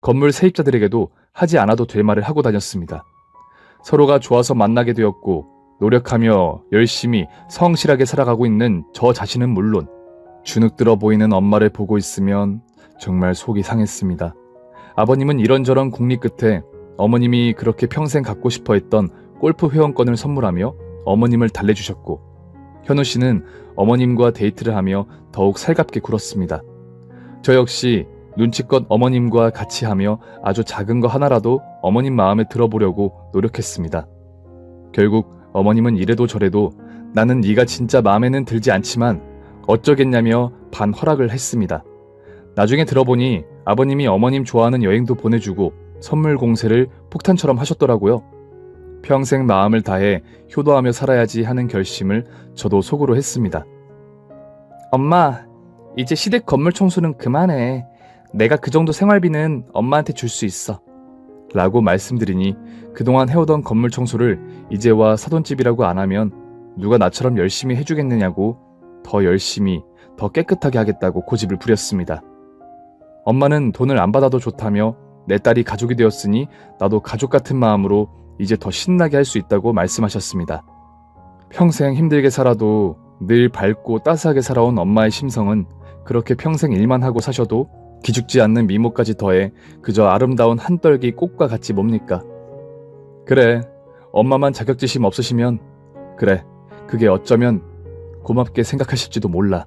건물 세입자들에게도 하지 않아도 될 말을 하고 다녔습니다. 서로가 좋아서 만나게 되었고 노력하며 열심히 성실하게 살아가고 있는 저 자신은 물론 주눅들어 보이는 엄마를 보고 있으면 정말 속이 상했습니다. 아버님은 이런저런 궁리 끝에 어머님이 그렇게 평생 갖고 싶어 했던 골프 회원권을 선물하며 어머님을 달래주셨고 현우 씨는 어머님과 데이트를 하며 더욱 살갑게 굴었습니다. 저 역시 눈치껏 어머님과 같이 하며 아주 작은 거 하나라도 어머님 마음에 들어보려고 노력했습니다. 결국 어머님은 이래도 저래도 나는 네가 진짜 마음에는 들지 않지만 어쩌겠냐며 반허락을 했습니다. 나중에 들어보니 아버님이 어머님 좋아하는 여행도 보내주고 선물 공세를 폭탄처럼 하셨더라고요. 평생 마음을 다해 효도하며 살아야지 하는 결심을 저도 속으로 했습니다. 엄마, 이제 시댁 건물 청소는 그만해. 내가 그 정도 생활비는 엄마한테 줄 수 있어. 라고 말씀드리니 그동안 해오던 건물 청소를 이제와 사돈집이라고 안 하면 누가 나처럼 열심히 해주겠느냐고 더 열심히, 더 깨끗하게 하겠다고 고집을 부렸습니다. 엄마는 돈을 안 받아도 좋다며 내 딸이 가족이 되었으니 나도 가족 같은 마음으로 이제 더 신나게 할 수 있다고 말씀하셨습니다. 평생 힘들게 살아도 늘 밝고 따스하게 살아온 엄마의 심성은 그렇게 평생 일만 하고 사셔도 기죽지 않는 미모까지 더해 그저 아름다운 한떨기 꽃과 같지 뭡니까? 그래, 엄마만 자격지심 없으시면 그래, 그게 어쩌면 고맙게 생각하실지도 몰라.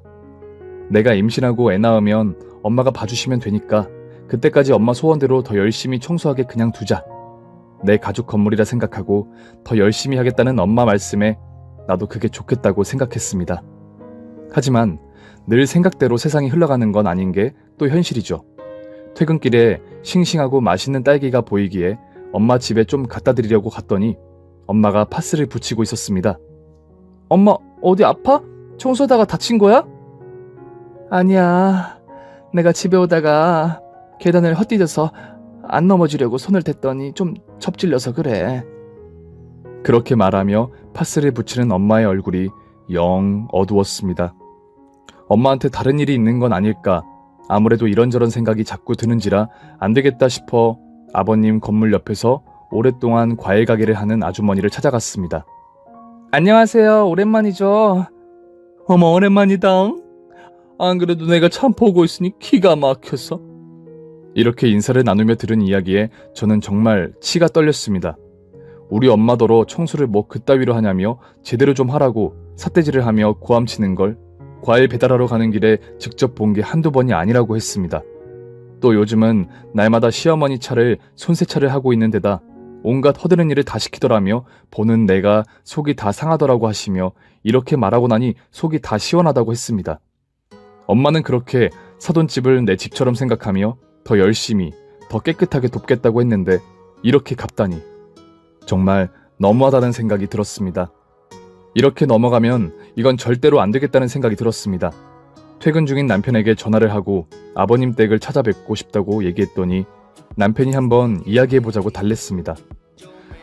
내가 임신하고 애 낳으면 엄마가 봐주시면 되니까 그때까지 엄마 소원대로 더 열심히 청소하게 그냥 두자. 내 가족 건물이라 생각하고 더 열심히 하겠다는 엄마 말씀에 나도 그게 좋겠다고 생각했습니다. 하지만 늘 생각대로 세상이 흘러가는 건 아닌 게 또 현실이죠. 퇴근길에 싱싱하고 맛있는 딸기가 보이기에 엄마 집에 좀 갖다 드리려고 갔더니 엄마가 파스를 붙이고 있었습니다. 엄마, 어디 아파? 청소하다가 다친 거야? 아니야. 내가 집에 오다가 계단을 헛디뎌서 안 넘어지려고 손을 댔더니 좀 접질려서 그래. 그렇게 말하며 파스를 붙이는 엄마의 얼굴이 영 어두웠습니다. 엄마한테 다른 일이 있는 건 아닐까, 아무래도 이런저런 생각이 자꾸 드는지라 안 되겠다 싶어 아버님 건물 옆에서 오랫동안 과일 가게를 하는 아주머니를 찾아갔습니다. 안녕하세요. 오랜만이죠. 어머, 오랜만이다. 안 그래도 내가 참 보고 있으니 기가 막혀서. 이렇게 인사를 나누며 들은 이야기에 저는 정말 치가 떨렸습니다. 우리 엄마더러 청소를 뭐 그따위로 하냐며 제대로 좀 하라고 삿대질을 하며 고함치는 걸 과일 배달하러 가는 길에 직접 본 게 한두 번이 아니라고 했습니다. 또 요즘은 날마다 시어머니 차를 손세차를 하고 있는 데다 온갖 허드렛 일을 다 시키더라며 보는 내가 속이 다 상하더라고 하시며 이렇게 말하고 나니 속이 다 시원하다고 했습니다. 엄마는 그렇게 사돈집을 내 집처럼 생각하며 더 열심히, 더 깨끗하게 돕겠다고 했는데 이렇게 갚다니 정말 너무하다는 생각이 들었습니다. 이렇게 넘어가면 이건 절대로 안 되겠다는 생각이 들었습니다. 퇴근 중인 남편에게 전화를 하고 아버님 댁을 찾아뵙고 싶다고 얘기했더니 남편이 한번 이야기해보자고 달랬습니다.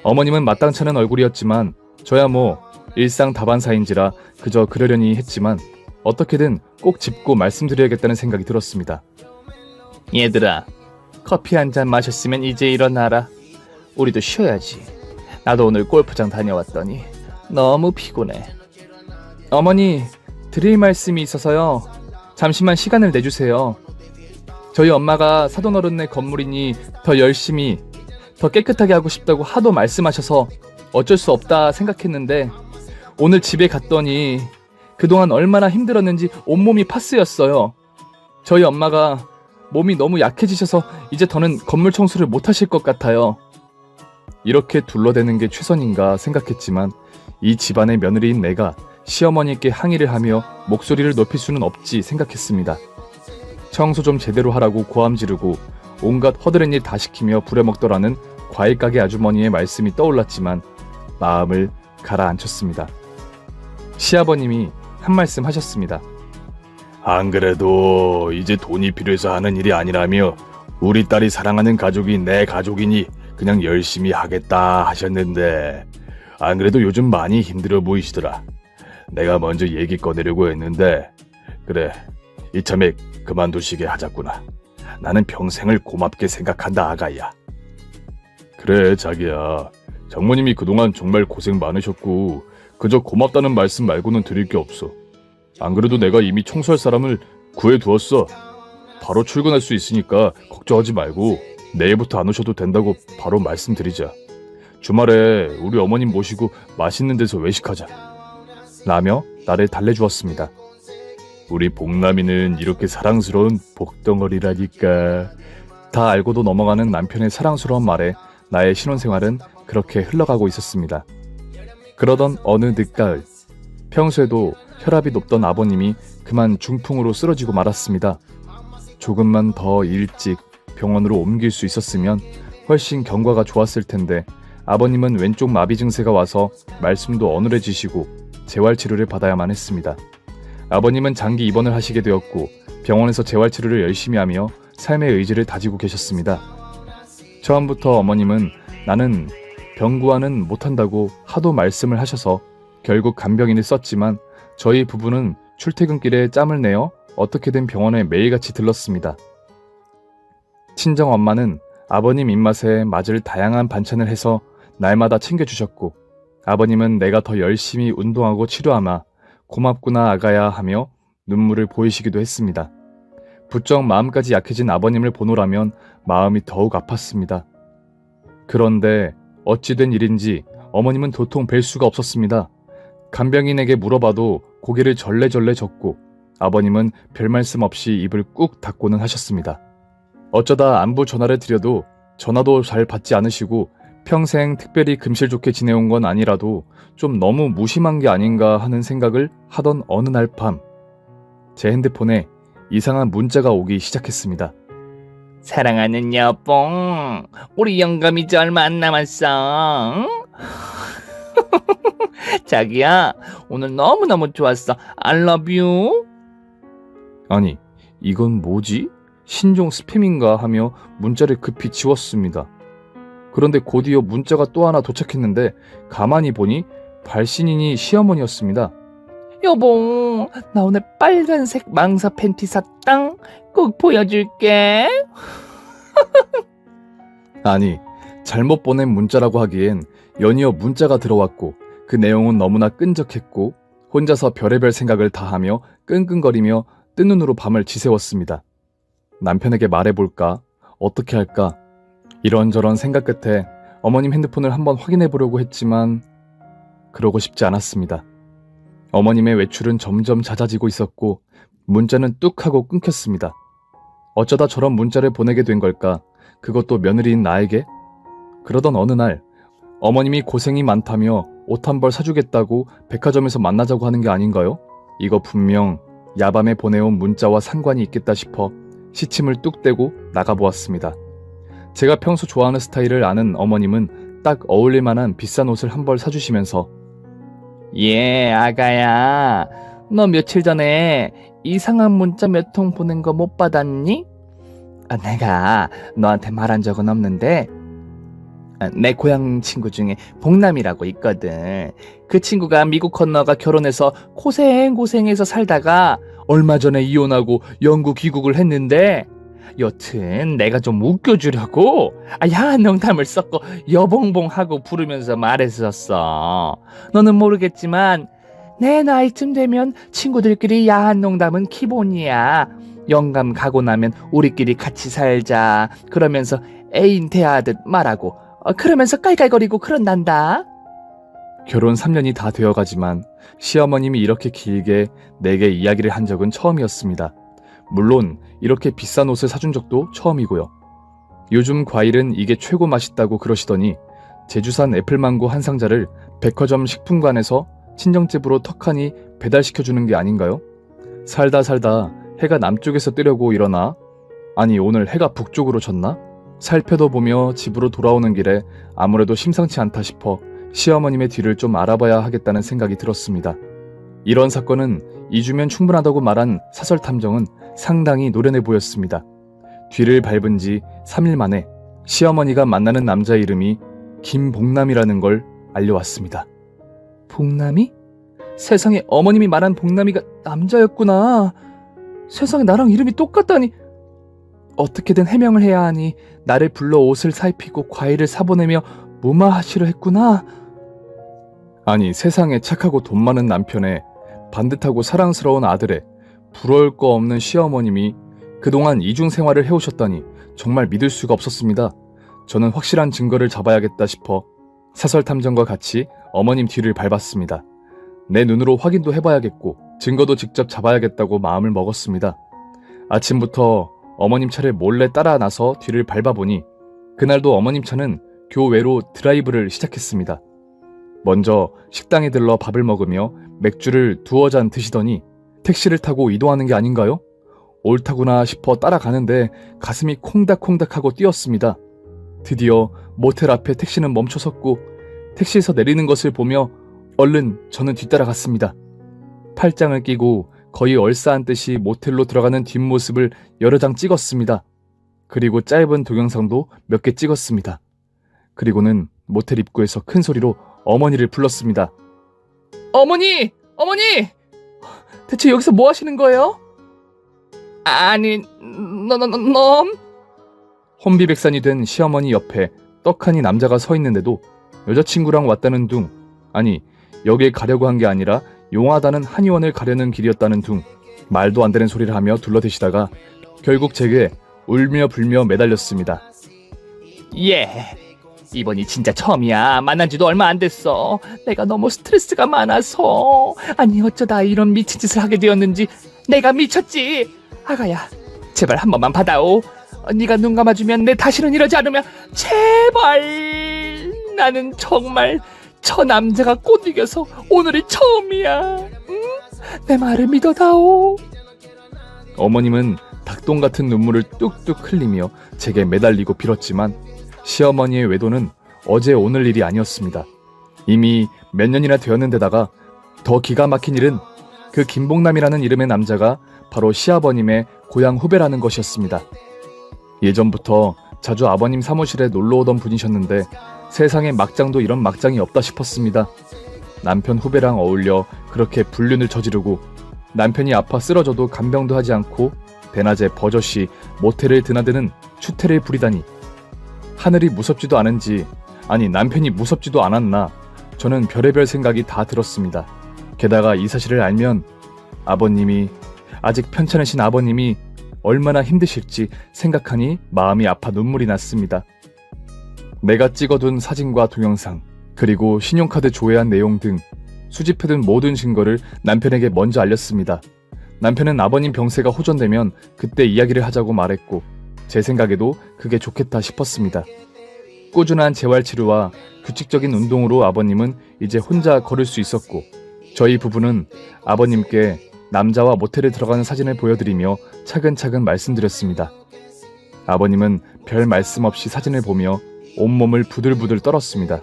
어머님은 마땅찮은 얼굴이었지만 저야 뭐 일상 다반사인지라 그저 그러려니 했지만 어떻게든 꼭 짚고 말씀드려야겠다는 생각이 들었습니다. 얘들아, 커피 한 잔 마셨으면 이제 일어나라. 우리도 쉬어야지. 나도 오늘 골프장 다녀왔더니 너무 피곤해. 어머니, 드릴 말씀이 있어서요. 잠시만 시간을 내주세요. 저희 엄마가 사돈어른네 건물이니 더 열심히, 더 깨끗하게 하고 싶다고 하도 말씀하셔서 어쩔 수 없다 생각했는데 오늘 집에 갔더니 그동안 얼마나 힘들었는지 온몸이 파스였어요. 저희 엄마가 몸이 너무 약해지셔서 이제 더는 건물 청소를 못하실 것 같아요. 이렇게 둘러대는 게 최선인가 생각했지만 이 집안의 며느리인 내가 시어머니께 항의를 하며 목소리를 높일 수는 없지 생각했습니다. 청소 좀 제대로 하라고 고함 지르고 온갖 허드렛 일 다 시키며 부려먹더라는 과일가게 아주머니의 말씀이 떠올랐지만 마음을 가라앉혔습니다. 시아버님이 한 말씀 하셨습니다. 안 그래도 이제 돈이 필요해서 하는 일이 아니라며 우리 딸이 사랑하는 가족이 내 가족이니 그냥 열심히 하겠다 하셨는데 안 그래도 요즘 많이 힘들어 보이시더라. 내가 먼저 얘기 꺼내려고 했는데 그래, 이참에 그만두시게 하자꾸나. 나는 평생을 고맙게 생각한다, 아가야. 그래, 자기야. 장모님이 그동안 정말 고생 많으셨고 그저 고맙다는 말씀 말고는 드릴 게 없어. 안 그래도 내가 이미 청소할 사람을 구해두었어. 바로 출근할 수 있으니까 걱정하지 말고 내일부터 안 오셔도 된다고 바로 말씀드리자. 주말에 우리 어머님 모시고 맛있는 데서 외식하자. 라며 나를 달래주었습니다. 우리 복남이는 이렇게 사랑스러운 복덩어리라니까. 다 알고도 넘어가는 남편의 사랑스러운 말에 나의 신혼생활은 그렇게 흘러가고 있었습니다. 그러던 어느 늦가을, 평소에도 혈압이 높던 아버님이 그만 중풍으로 쓰러지고 말았습니다. 조금만 더 일찍 병원으로 옮길 수 있었으면 훨씬 경과가 좋았을 텐데 아버님은 왼쪽 마비 증세가 와서 말씀도 어눌해지시고 재활치료를 받아야만 했습니다. 아버님은 장기 입원을 하시게 되었고 병원에서 재활치료를 열심히 하며 삶의 의지를 다지고 계셨습니다. 처음부터 어머님은 나는 병구안은 못한다고 하도 말씀을 하셔서 결국 간병인을 썼지만 저희 부부는 출퇴근길에 짬을 내어 어떻게든 병원에 매일같이 들렀습니다. 친정엄마는 아버님 입맛에 맞을 다양한 반찬을 해서 날마다 챙겨주셨고 아버님은 내가 더 열심히 운동하고 치료하마 고맙구나 아가야 하며 눈물을 보이시기도 했습니다. 부쩍 마음까지 약해진 아버님을 보노라면 마음이 더욱 아팠습니다. 그런데 어찌된 일인지 어머님은 도통 뵐 수가 없었습니다. 간병인에게 물어봐도 고개를 절레절레 젓고 아버님은 별 말씀 없이 입을 꾹 닫고는 하셨습니다. 어쩌다 안부 전화를 드려도 전화도 잘 받지 않으시고 평생 특별히 금실 좋게 지내온 건 아니라도 좀 너무 무심한 게 아닌가 하는 생각을 하던 어느 날 밤, 제 핸드폰에 이상한 문자가 오기 시작했습니다. 사랑하는 여봉, 우리 영감 이제 얼마 안 남았어. 자기야, 오늘 너무너무 좋았어. I love you. 아니, 이건 뭐지? 신종 스팸인가 하며 문자를 급히 지웠습니다. 그런데 곧이어 문자가 또 하나 도착했는데 가만히 보니 발신인이 시어머니였습니다. 여봉, 나 오늘 빨간색 망사 팬티 샀당. 꼭 보여줄게. 아니, 잘못 보낸 문자라고 하기엔 연이어 문자가 들어왔고 그 내용은 너무나 끈적했고 혼자서 별의별 생각을 다 하며 끙끙거리며 뜬 눈으로 밤을 지새웠습니다. 남편에게 말해볼까? 어떻게 할까? 이런저런 생각 끝에 어머님 핸드폰을 한번 확인해 보려고 했지만 그러고 싶지 않았습니다. 어머님의 외출은 점점 잦아지고 있었고 문자는 뚝 하고 끊겼습니다. 어쩌다 저런 문자를 보내게 된 걸까? 그것도 며느리인 나에게? 그러던 어느 날 어머님이 고생이 많다며 옷 한 벌 사주겠다고 백화점에서 만나자고 하는 게 아닌가요? 이거 분명 야밤에 보내온 문자와 상관이 있겠다 싶어 시침을 뚝 떼고 나가보았습니다. 제가 평소 좋아하는 스타일을 아는 어머님은 딱 어울릴 만한 비싼 옷을 한 벌 사주시면서 예, 아가야. 너 며칠 전에 이상한 문자 몇 통 보낸 거 못 받았니? 내가 너한테 말한 적은 없는데 내 고향 친구 중에 복남이라고 있거든. 그 친구가 미국 건너가 결혼해서 고생해서 살다가 얼마 전에 이혼하고 영국 귀국을 했는데 여튼 내가 좀 웃겨주려고 야한 농담을 섞어 여봉봉하고 부르면서 말했었어. 너는 모르겠지만 내 나이쯤 되면 친구들끼리 야한 농담은 기본이야. 영감 가고 나면 우리끼리 같이 살자 그러면서 애인 대하듯 말하고 그러면서 깔깔거리고 그런단다. 결혼 3년이 다 되어가지만 시어머님이 이렇게 길게 내게 이야기를 한 적은 처음이었습니다. 물론 이렇게 비싼 옷을 사준 적도 처음이고요. 요즘 과일은 이게 최고 맛있다고 그러시더니 제주산 애플망고 한 상자를 백화점 식품관에서 친정집으로 턱하니 배달시켜주는 게 아닌가요? 살다 해가 남쪽에서 뜨려고 일어나? 아니 오늘 해가 북쪽으로 졌나? 살펴도 보며 집으로 돌아오는 길에 아무래도 심상치 않다 싶어 시어머님의 뒤를 좀 알아봐야 하겠다는 생각이 들었습니다. 이런 사건은 2주면 충분하다고 말한 사설탐정은 상당히 노련해 보였습니다. 뒤를 밟은 지 3일 만에 시어머니가 만나는 남자의 이름이 김복남이라는 걸 알려왔습니다. 복남이? 세상에 어머님이 말한 복남이가 남자였구나. 세상에 나랑 이름이 똑같다니. 어떻게든 해명을 해야 하니 나를 불러 옷을 살피고 과일을 사보내며 무마하시려 했구나. 아니, 세상에 착하고 돈 많은 남편에 반듯하고 사랑스러운 아들에 부러울 거 없는 시어머님이 그동안 이중 생활을 해오셨다니 정말 믿을 수가 없었습니다. 저는 확실한 증거를 잡아야겠다 싶어 사설탐정과 같이 어머님 뒤를 밟았습니다. 내 눈으로 확인도 해봐야겠고 증거도 직접 잡아야겠다고 마음을 먹었습니다. 아침부터 어머님 차를 몰래 따라 나서 뒤를 밟아보니 그날도 어머님 차는 교외로 드라이브를 시작했습니다. 먼저 식당에 들러 밥을 먹으며 맥주를 두어 잔 드시더니 택시를 타고 이동하는 게 아닌가요? 옳다구나 싶어 따라가는데 가슴이 콩닥콩닥하고 뛰었습니다. 드디어 모텔 앞에 택시는 멈춰섰고 택시에서 내리는 것을 보며 얼른 저는 뒤따라갔습니다. 팔짱을 끼고 거의 얼싸안듯이 모텔로 들어가는 뒷모습을 여러 장 찍었습니다. 그리고 짧은 동영상도 몇 개 찍었습니다. 그리고는 모텔 입구에서 큰 소리로 어머니를 불렀습니다. 어머니! 어머니! 대체 여기서 뭐 하시는 거예요? 아니, 넌? 혼비백산이 된 시어머니 옆에 떡하니 남자가 서 있는데도 여자친구랑 왔다는 둥, 아니 여길 가려고 한 게 아니라 용하다는 한의원을 가려는 길이었다는 둥, 말도 안 되는 소리를 하며 둘러대시다가 결국 제게 울며 불며 매달렸습니다. 예, 이번이 진짜 처음이야. 만난 지도 얼마 안 됐어. 내가 너무 스트레스가 많아서. 아니 어쩌다 이런 미친 짓을 하게 되었는지. 내가 미쳤지. 아가야, 제발 한 번만 받아오. 네가 눈 감아주면 내 다시는 이러지 않으면 제발. 나는 정말 저 남자가 못 이겨서 오늘이 처음이야. 응? 내 말을 믿어다오. 어머님은 닭똥 같은 눈물을 뚝뚝 흘리며 제게 매달리고 빌었지만 시어머니의 외도는 어제 오늘 일이 아니었습니다. 이미 몇 년이나 되었는데다가 더 기가 막힌 일은 그 김봉남이라는 이름의 남자가 바로 시아버님의 고향 후배라는 것이었습니다. 예전부터 자주 아버님 사무실에 놀러오던 분이셨는데 세상에 막장도 이런 막장이 없다 싶었습니다. 남편 후배랑 어울려 그렇게 불륜을 저지르고 남편이 아파 쓰러져도 간병도 하지 않고 대낮에 버젓이 모텔을 드나드는 추태를 부리다니 하늘이 무섭지도 않은지, 아니 남편이 무섭지도 않았나, 저는 별의별 생각이 다 들었습니다. 게다가 이 사실을 알면 아버님이, 아직 편찮으신 아버님이 얼마나 힘드실지 생각하니 마음이 아파 눈물이 났습니다. 내가 찍어둔 사진과 동영상, 그리고 신용카드 조회한 내용 등 수집해둔 모든 증거를 남편에게 먼저 알렸습니다. 남편은 아버님 병세가 호전되면 그때 이야기를 하자고 말했고 제 생각에도 그게 좋겠다 싶었습니다. 꾸준한 재활치료와 규칙적인 운동으로 아버님은 이제 혼자 걸을 수 있었고 저희 부부는 아버님께 남자와 모텔에 들어가는 사진을 보여드리며 차근차근 말씀드렸습니다. 아버님은 별 말씀 없이 사진을 보며 온몸을 부들부들 떨었습니다.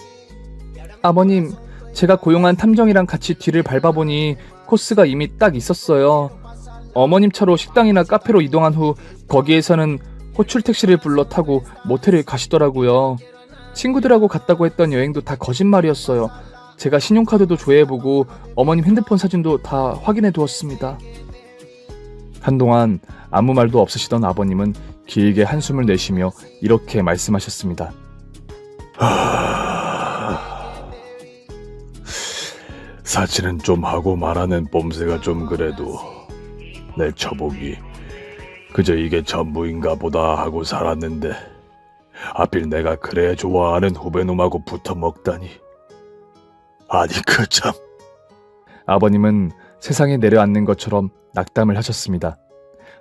아버님, 제가 고용한 탐정이랑 같이 뒤를 밟아보니 코스가 이미 딱 있었어요. 어머님 차로 식당이나 카페로 이동한 후 거기에서는 호출 택시를 불러 타고 모텔을 가시더라고요. 친구들하고 갔다고 했던 여행도 다 거짓말이었어요. 제가 신용카드도 조회해보고 어머님 핸드폰 사진도 다 확인해 두었습니다. 한동안 아무 말도 없으시던 아버님은 길게 한숨을 내쉬며 이렇게 말씀하셨습니다. 사치는 좀 하고 말하는 뽐새가 좀 그래도 내 처복이 그저 이게 전부인가 보다 하고 살았는데 하필 내가 그래 좋아하는 후배놈하고 붙어 먹다니. 아니 그 참. 아버님은 세상에 내려앉는 것처럼 낙담을 하셨습니다.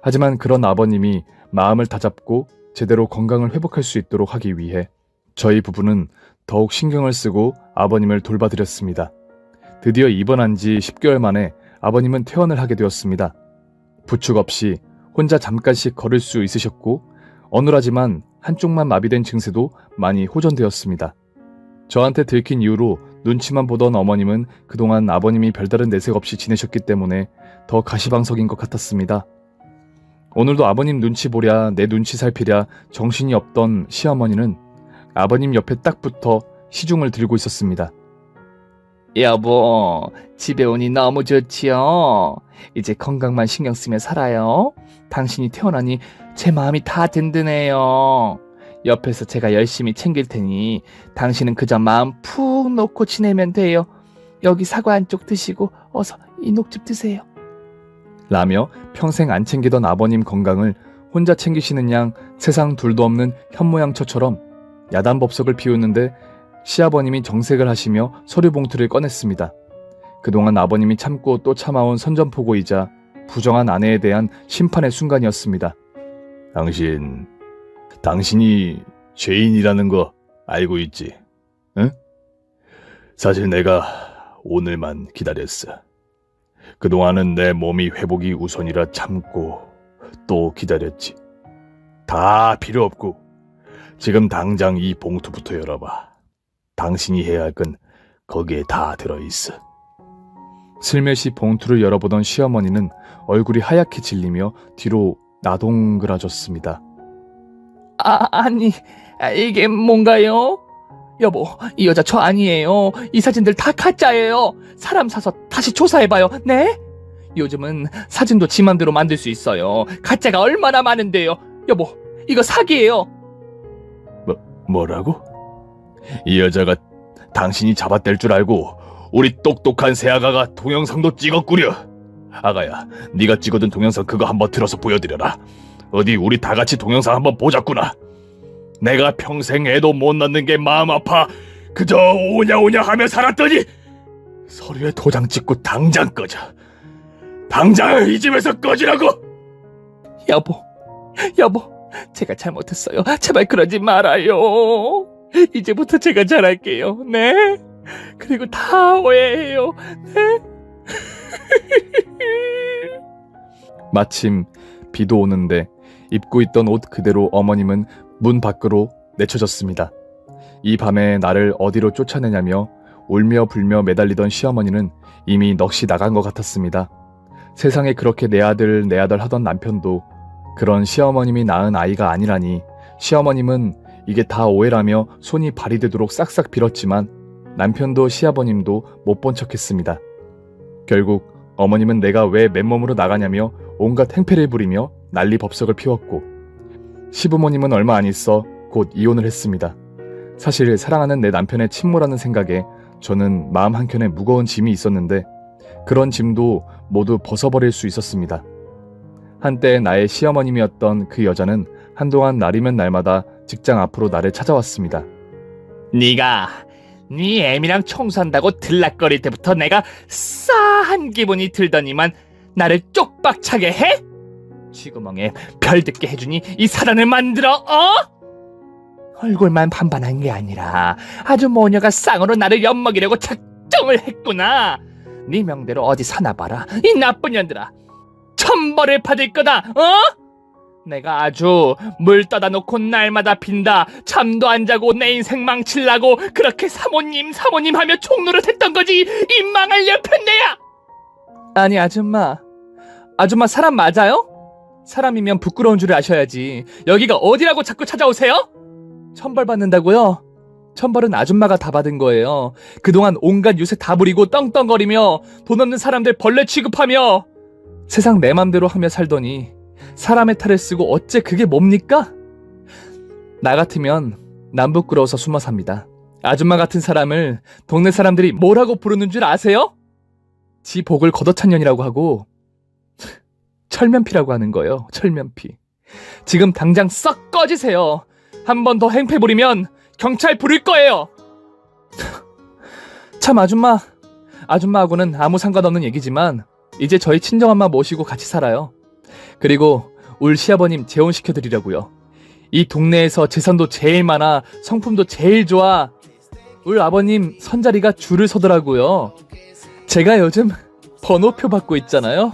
하지만 그런 아버님이 마음을 다잡고 제대로 건강을 회복할 수 있도록 하기 위해 저희 부부는 더욱 신경을 쓰고 아버님을 돌봐드렸습니다. 드디어 입원한 지 10개월 만에 아버님은 퇴원을 하게 되었습니다. 부축 없이 혼자 잠깐씩 걸을 수 있으셨고 어눌하지만 한쪽만 마비된 증세도 많이 호전되었습니다. 저한테 들킨 이후로 눈치만 보던 어머님은 그동안 아버님이 별다른 내색 없이 지내셨기 때문에 더 가시방석인 것 같았습니다. 오늘도 아버님 눈치 보랴 내 눈치 살피랴 정신이 없던 시어머니는 아버님 옆에 딱 붙어 시중을 들고 있었습니다. 여보, 집에 오니 너무 좋지요. 이제 건강만 신경 쓰며 살아요. 당신이 태어나니 제 마음이 다 든든해요. 옆에서 제가 열심히 챙길 테니 당신은 그저 마음 푹 놓고 지내면 돼요. 여기 사과 한쪽 드시고 어서 이 녹즙 드세요. 라며 평생 안 챙기던 아버님 건강을 혼자 챙기시는 양 세상 둘도 없는 현모양처처럼 야단법석을 피우는데 시아버님이 정색을 하시며 서류 봉투를 꺼냈습니다. 그동안 아버님이 참고 또 참아온 선전포고이자 부정한 아내에 대한 심판의 순간이었습니다. 당신이 죄인이라는 거 알고 있지? 응? 사실 내가 오늘만 기다렸어. 그동안은 내 몸이 회복이 우선이라 참고 또 기다렸지. 다 필요 없고 지금 당장 이 봉투부터 열어봐. 당신이 해야 할 건 거기에 다 들어있어. 슬며시 봉투를 열어보던 시어머니는 얼굴이 하얗게 질리며 뒤로 나동그라졌습니다. 아니, 이게 뭔가요? 여보, 이 여자 저 아니에요. 이 사진들 다 가짜예요. 사람 사서 다시 조사해봐요. 네? 요즘은 사진도 지 맘대로 만들 수 있어요. 가짜가 얼마나 많은데요. 여보, 이거 사기예요. 뭐라고? 이 여자가 당신이 잡아댈 줄 알고 우리 똑똑한 새아가가 동영상도 찍었구려. 아가야, 네가 찍어둔 동영상 그거 한번 들어서 보여드려라. 어디 우리 다 같이 동영상 한번 보자꾸나. 내가 평생 애도 못 낳는 게 마음 아파 그저 오냐오냐 하며 살았더니 서류에 도장 찍고 당장 꺼져. 당장 이 집에서 꺼지라고. 여보, 제가 잘못했어요. 제발 그러지 말아요. 이제부터 제가 잘할게요. 네? 그리고 다 오해해요. 네? 마침 비도 오는데 입고 있던 옷 그대로 어머님은 문 밖으로 내쳐졌습니다. 이 밤에 나를 어디로 쫓아내냐며 울며 불며 매달리던 시어머니는 이미 넋이 나간 것 같았습니다. 세상에 그렇게 내 아들 하던 남편도 그런 시어머님이 낳은 아이가 아니라니 시어머님은 이게 다 오해라며 손이 발이 되도록 싹싹 빌었지만 남편도 시아버님도 못 본 척했습니다. 결국 어머님은 내가 왜 맨몸으로 나가냐며 온갖 행패를 부리며 난리 법석을 피웠고 시부모님은 얼마 안 있어 곧 이혼을 했습니다. 사실 사랑하는 내 남편의 침몰하는 생각에 저는 마음 한켠에 무거운 짐이 있었는데 그런 짐도 모두 벗어버릴 수 있었습니다. 한때 나의 시어머님이었던 그 여자는 한동안 날이면 날마다 직장 앞으로 나를 찾아왔습니다. 네가 네 애미랑 청소한다고 들락거릴 때부터 내가 싸한 기분이 들더니만 나를 쪽박차게 해? 쥐구멍에 별 듣게 해주니 이 사단을 만들어 얼굴만 반반한 게 아니라 아주 모녀가 쌍으로 나를 엿먹이려고 작정을 했구나. 네 명대로 어디 사나 봐라. 이 나쁜 년들아, 천벌을 받을 거다. 내가 아주 물 떠다 놓고 날마다 빈다. 잠도 안 자고 내 인생 망치려고 그렇게 사모님 하며 총노릇 했던 거지. 이 망할 여편네야. 아니 아줌마 사람 맞아요? 사람이면 부끄러운 줄 아셔야지. 여기가 어디라고 자꾸 찾아오세요? 천벌 받는다고요? 천벌은 아줌마가 다 받은 거예요. 그동안 온갖 유세 다 부리고 떵떵거리며 돈 없는 사람들 벌레 취급하며 세상 내 맘대로 하며 살더니 사람의 탈을 쓰고 어째 그게 뭡니까? 나 같으면 남 부끄러워서 숨어 삽니다. 아줌마 같은 사람을 동네 사람들이 뭐라고 부르는 줄 아세요? 지 복을 걷어찬년이라고 하고 철면피라고 하는 거예요. 철면피. 지금 당장 썩 꺼지세요. 한 번 더 행패 부리면 경찰 부를 거예요. 참 아줌마하고는 아무 상관없는 얘기지만 이제 저희 친정엄마 모시고 같이 살아요. 그리고 울 시아버님 재혼시켜드리려고요. 이 동네에서 재산도 제일 많아, 성품도 제일 좋아. 울 아버님 선자리가 줄을 서더라고요. 제가 요즘 번호표 받고 있잖아요.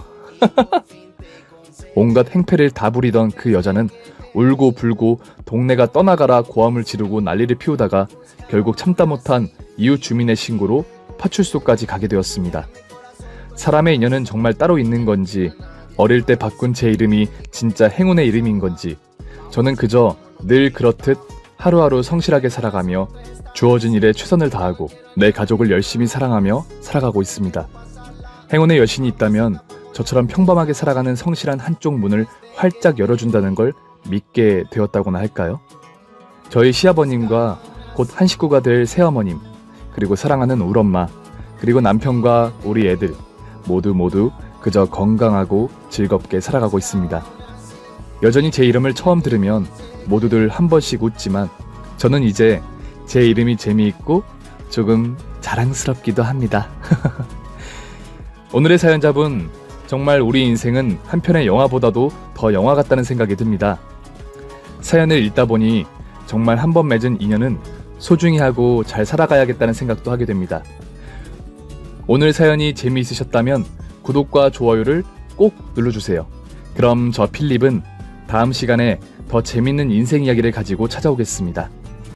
온갖 행패를 다 부리던 그 여자는 울고 불고 동네가 떠나가라 고함을 지르고 난리를 피우다가 결국 참다 못한 이웃 주민의 신고로 파출소까지 가게 되었습니다. 사람의 인연은 정말 따로 있는 건지 어릴 때 바꾼 제 이름이 진짜 행운의 이름인 건지 저는 그저 늘 그렇듯 하루하루 성실하게 살아가며 주어진 일에 최선을 다하고 내 가족을 열심히 사랑하며 살아가고 있습니다. 행운의 여신이 있다면 저처럼 평범하게 살아가는 성실한 한쪽 문을 활짝 열어준다는 걸 믿게 되었다고나 할까요? 저희 시아버님과 곧 한 식구가 될 새어머님, 그리고 사랑하는 울엄마, 그리고 남편과 우리 애들 모두 그저 건강하고 즐겁게 살아가고 있습니다. 여전히 제 이름을 처음 들으면 모두들 한 번씩 웃지만 저는 이제 제 이름이 재미있고 조금 자랑스럽기도 합니다. 오늘의 사연자분, 정말 우리 인생은 한편의 영화보다도 더 영화 같다는 생각이 듭니다. 사연을 읽다 보니 정말 한 번 맺은 인연은 소중히 하고 잘 살아가야겠다는 생각도 하게 됩니다. 오늘 사연이 재미있으셨다면 구독과 좋아요를 꼭 눌러주세요. 그럼 저 필립은 다음 시간에 더 재밌는 인생 이야기를 가지고 찾아오겠습니다.